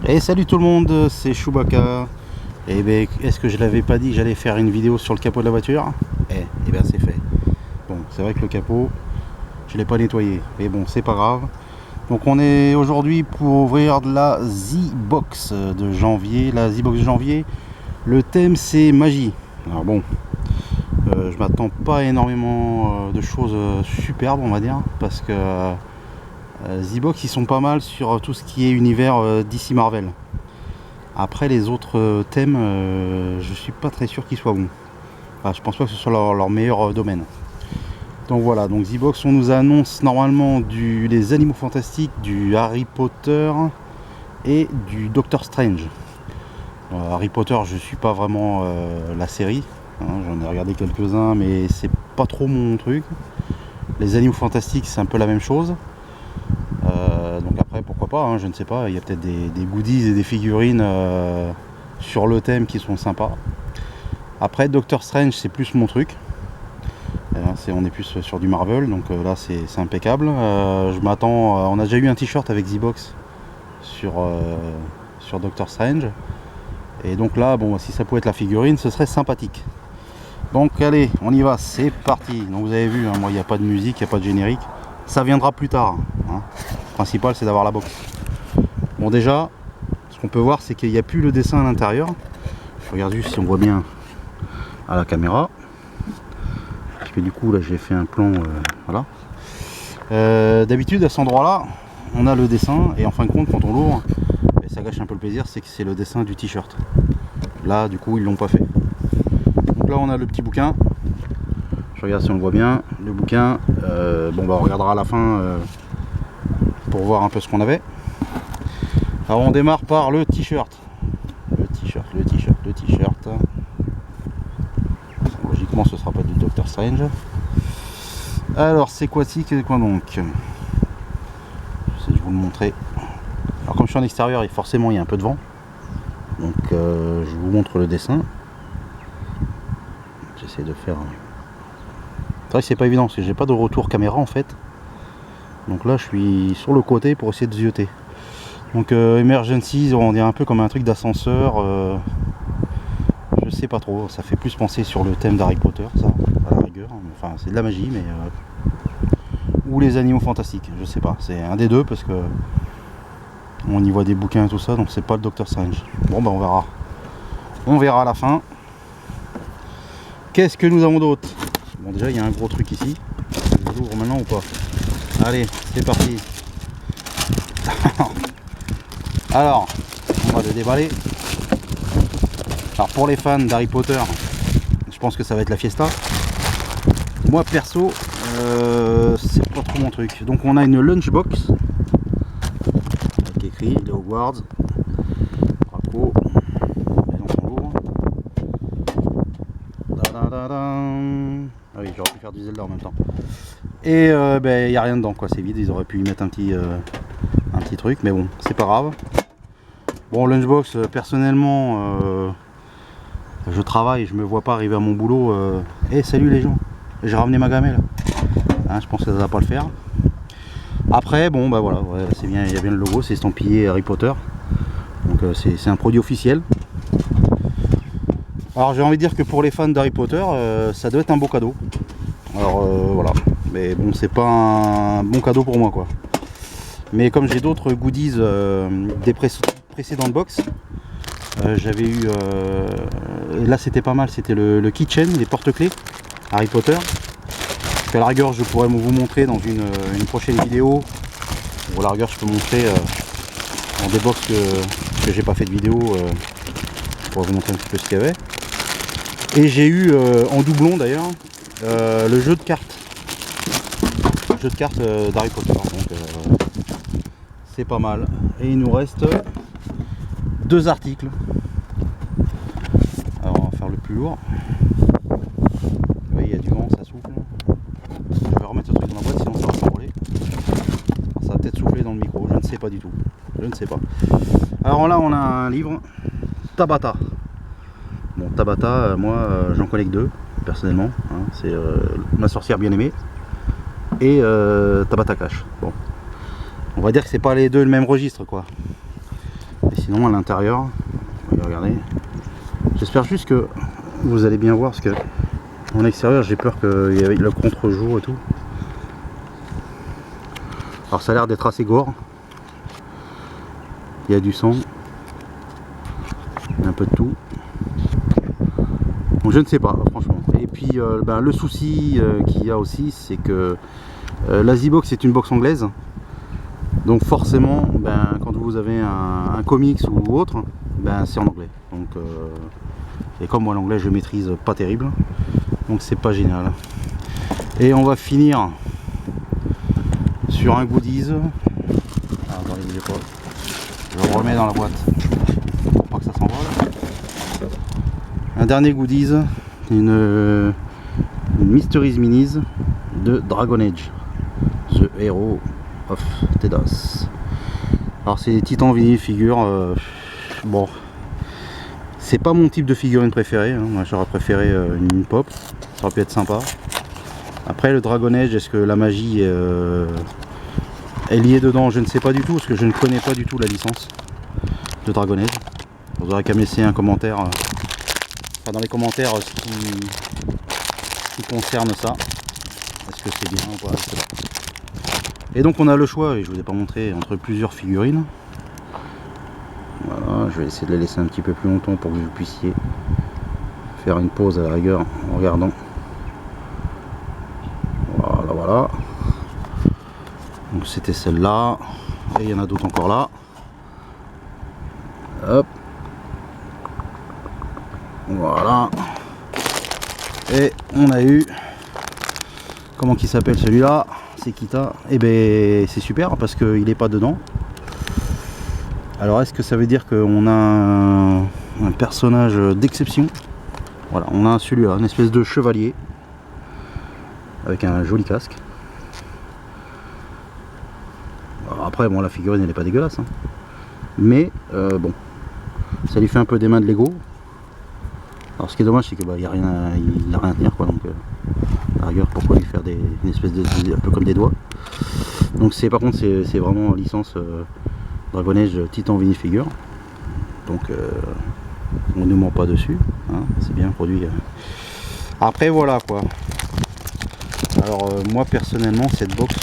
Et salut tout le monde, c'est Chewbacca. Et ben, est-ce que je l'avais pas dit que j'allais faire une vidéo sur le capot de la voiture? Et bien c'est fait. Bon, c'est vrai que le capot, je l'ai pas nettoyé, mais bon, c'est pas grave. Donc on est aujourd'hui pour ouvrir de la Z-Box de janvier. La Z-Box de janvier, le thème c'est magie. Alors bon, je m'attends pas énormément de choses superbes, on va dire, parce que Z-Box ils sont pas mal sur tout ce qui est univers DC Marvel. Après les autres thèmes, je suis pas très sûr qu'ils soient bons. Enfin, je pense pas que ce soit leur meilleur domaine. Donc voilà, donc Z-Box, on nous annonce normalement des Animaux Fantastiques, du Harry Potter et du Doctor Strange. Harry Potter, je suis pas vraiment la série, hein, j'en ai regardé quelques-uns, mais c'est pas trop mon truc. Les Animaux Fantastiques, c'est un peu la même chose. Donc après, pourquoi pas, hein, je ne sais pas, il y a peut-être des goodies et des figurines sur le thème qui sont sympas. Après, Doctor Strange, c'est plus mon truc. On est plus sur du Marvel, donc là c'est impeccable. Je m'attends, on a déjà eu un t-shirt avec Z-Box sur Doctor Strange. Et donc là, bon, si ça pouvait être la figurine, ce serait sympathique. Donc allez, on y va, c'est parti. Donc vous avez vu, hein, moi il n'y a pas de musique, il n'y a pas de générique. Ça viendra plus tard, hein. Le principal c'est d'avoir la box. Bon, déjà, ce qu'on peut voir, c'est qu'il n'y a plus le dessin à l'intérieur. Je regarde juste si on voit bien à la caméra. Parce que du coup là j'ai fait un plan, voilà. D'habitude à cet endroit là on a le dessin, et en fin de compte quand on l'ouvre, et ça gâche un peu le plaisir, c'est que c'est le dessin du t-shirt. Là du coup ils l'ont pas fait. Donc là on a le petit bouquin. Je regarde si on le voit bien, le bouquin. Bon bah on regardera à la fin pour voir un peu ce qu'on avait. Alors on démarre par le t-shirt. Le t-shirt. Logiquement ce sera pas du Doctor Strange. Alors c'est quoi-ci, quoi donc? Je vais vous le montrer. Alors comme je suis en extérieur et forcément il y a un peu de vent, donc je vous montre le dessin. J'essaie de faire. C'est vrai que c'est pas évident parce que j'ai pas de retour caméra en fait. Donc là je suis sur le côté pour essayer de zioter. Donc Emergencies, on dirait un peu comme un truc d'ascenseur. Je sais pas trop, ça fait plus penser sur le thème d'Harry Potter, ça, à la rigueur. Enfin c'est de la magie, mais ou les Animaux Fantastiques, je sais pas. C'est un des deux parce que on y voit des bouquins et tout ça, donc c'est pas le Doctor Strange. Bon bah on verra. On verra à la fin. Qu'est-ce que nous avons d'autre? Bon déjà il y a un gros truc ici. Je l'ouvre maintenant ou pas? Allez, c'est parti. Alors, on va le déballer. Alors pour les fans d'Harry Potter, je pense que ça va être la fiesta. Moi perso, c'est pas trop mon truc. Donc on a une lunchbox avec écrit les Hogwarts. Draco. Et donc on l'ouvre. Ah oui, j'aurais pu faire du Zelda en même temps. Et ben y a rien dedans quoi, c'est vide. Ils auraient pu y mettre un petit truc, mais bon, c'est pas grave. Bon, lunchbox, personnellement, je travaille, je me vois pas arriver à mon boulot. Salut les gens, j'ai ramené ma gamelle. Hein, je pense que ça va pas le faire. Après, bon bah voilà, ouais, c'est bien, il y a bien le logo, c'est estampillé Harry Potter. Donc c'est un produit officiel. Alors j'ai envie de dire que pour les fans d'Harry Potter, ça doit être un beau cadeau. Alors voilà, mais bon, c'est pas un bon cadeau pour moi quoi. Mais comme j'ai d'autres goodies des précédentes box, j'avais eu là c'était pas mal, c'était le keychain, les porte-clés Harry Potter, qu'à la rigueur je pourrais vous montrer dans une prochaine vidéo, ou à la rigueur je peux montrer dans des box que j'ai pas fait de vidéo, je pourrais vous montrer un petit peu ce qu'il y avait. Et j'ai eu en doublon d'ailleurs le jeu de cartes d'Harry Potter, donc c'est pas mal. Et il nous reste 2 articles. Alors on va faire le plus lourd. Vous voyez, il y a du vent, ça souffle. Je vais remettre ce truc dans la boîte, sinon ça va s'envoler. Ça va peut-être souffler dans le micro, je ne sais pas du tout. Je ne sais pas. Alors là on a un livre, Tabata. Bon, Tabata, moi j'en collecte 2 personnellement, hein. C'est ma sorcière bien aimée et Tabata Cash. Bon, on va dire que c'est pas les deux le même registre quoi. Mais sinon à l'intérieur, regardez, j'espère juste que vous allez bien voir, parce que en extérieur j'ai peur qu'il y ait le contre-jour et tout. Alors ça a l'air d'être assez gore, il y a du sang, un peu de tout, donc je ne sais pas franchement. Et puis le souci qu'il y a aussi, c'est que la Z-Box est une box anglaise, donc forcément quand vous avez un comics ou autre, c'est en anglais, donc et comme moi l'anglais je maîtrise pas terrible, donc c'est pas génial. Et on va finir sur un goodies. Attendez, je le remets dans la boîte pour pas que ça s'envole. Un dernier goodies, une Mysteries Minis de Dragon Age, The Hero of Tedas. Alors c'est des titans vinyle figure. Bon, c'est pas mon type de figurine préférée, hein. Moi j'aurais préféré une pop, ça aurait pu être sympa. Après le Dragon Age, est-ce que la magie est liée dedans? Je ne sais pas du tout, parce que je ne connais pas du tout la licence de Dragon Age. Vous aurez qu'à me laisser un commentaire, dans les commentaires, ce qui concerne ça. Est-ce que c'est bien ou pas, je sais pas. Et donc on a le choix, et je vous ai pas montré, entre plusieurs figurines. Voilà, je vais essayer de les laisser un petit peu plus longtemps pour que vous puissiez faire une pause à la rigueur en regardant. Voilà, voilà. Donc c'était celle-là, et il y en a d'autres encore là. Hop. Voilà. Et on a eu, comment qu'il s'appelle celui-là? C'est Kita. Et ben c'est super parce qu'il n'est pas dedans. Alors est-ce que ça veut dire qu'on a un personnage d'exception? Voilà, on a celui-là, une espèce de chevalier avec un joli casque. Alors après bon, la figurine elle n'est pas dégueulasse, hein. Mais bon, ça lui fait un peu des mains de Lego. Alors ce qui est dommage c'est que il n'a rien à tenir quoi, donc à la rigueur pourquoi lui faire une espèce de un peu comme des doigts. Donc c'est par contre c'est vraiment licence Dragon Age Titan Vinyle Figure, donc on ne ment pas dessus, hein, c'est bien produit. Après voilà quoi. Alors moi personnellement cette box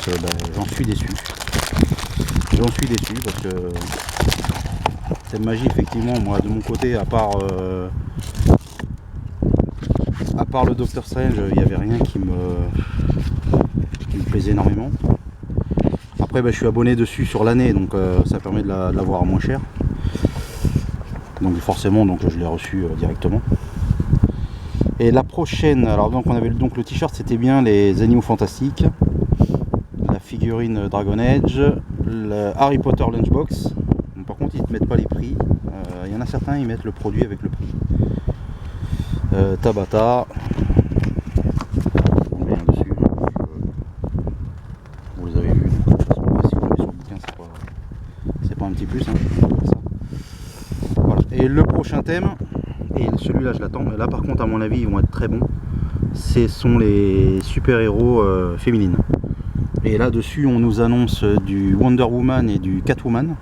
j'en suis déçu. J'en suis déçu parce que cette magie effectivement moi de mon côté à part le Doctor Strange il n'y avait rien qui me plaisait énormément. Après je suis abonné dessus sur l'année, donc ça permet de l'avoir à moins cher, donc forcément donc je l'ai reçu directement. Et la prochaine, alors donc on avait donc le t-shirt, c'était bien les animaux fantastiques, la figurine Dragon Age, le Harry Potter Lunchbox. Donc, par contre ils ne mettent pas les prix, il y en a certains ils mettent le produit avec le prix. Tabata, rien dessus, vous les avez vus, si vous l'avez sur le bouquin c'est pas un petit plus, hein, ça. Voilà. Et le prochain thème, et celui-là je l'attends, mais là par contre à mon avis ils vont être très bons, ce sont les super-héros féminines. Et là dessus on nous annonce du Wonder Woman et du Catwoman.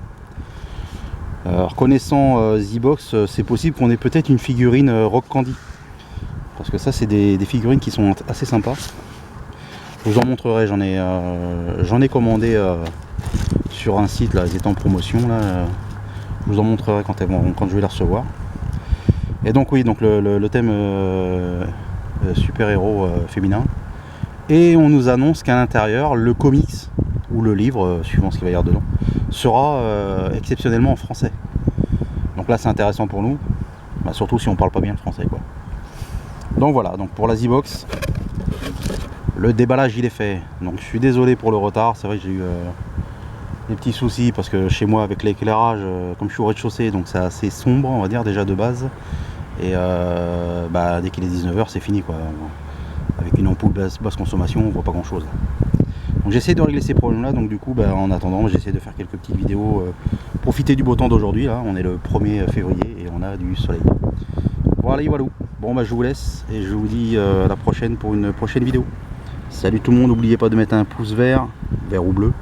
Alors connaissant Z-Box, c'est possible qu'on ait peut-être une figurine Rock Candy, parce que ça c'est des figurines qui sont assez sympas. Je vous en montrerai, j'en ai commandé sur un site, là, elles étaient en promotion, là, je vous en montrerai quand je vais les recevoir. Et donc oui, donc le thème super-héros féminin. Et on nous annonce qu'à l'intérieur, le comics, ou le livre, suivant ce qu'il va y avoir dedans, sera exceptionnellement en français. Donc là c'est intéressant pour nous, surtout si on parle pas bien le français quoi. Donc voilà, donc pour la Z-Box, le déballage il est fait. Donc je suis désolé pour le retard, c'est vrai que j'ai eu des petits soucis parce que chez moi avec l'éclairage, comme je suis au rez-de-chaussée, donc c'est assez sombre on va dire déjà de base. Et dès qu'il est 19h c'est fini quoi. Avec une ampoule basse consommation on voit pas grand chose. Donc j'essaie de régler ces problèmes là, donc du coup en attendant j'essaie de faire quelques petites vidéos, profiter du beau temps d'aujourd'hui, là on est le 1er février et on a du soleil. Voilà, voilà. Bon je vous laisse et je vous dis à la prochaine pour une prochaine vidéo. Salut tout le monde, n'oubliez pas de mettre un pouce vert ou bleu,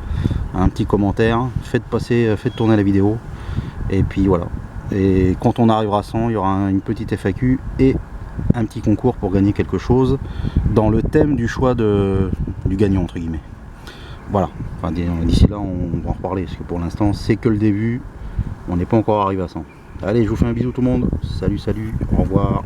un petit commentaire, faites tourner la vidéo Et puis voilà. Et quand on arrivera à 100, il y aura une petite FAQ et un petit concours pour gagner quelque chose dans le thème du choix du gagnant entre guillemets. Voilà, enfin, d'ici là on va en reparler parce que pour l'instant c'est que le début, on n'est pas encore arrivé à 100. Allez, je vous fais un bisou tout le monde, salut, au revoir.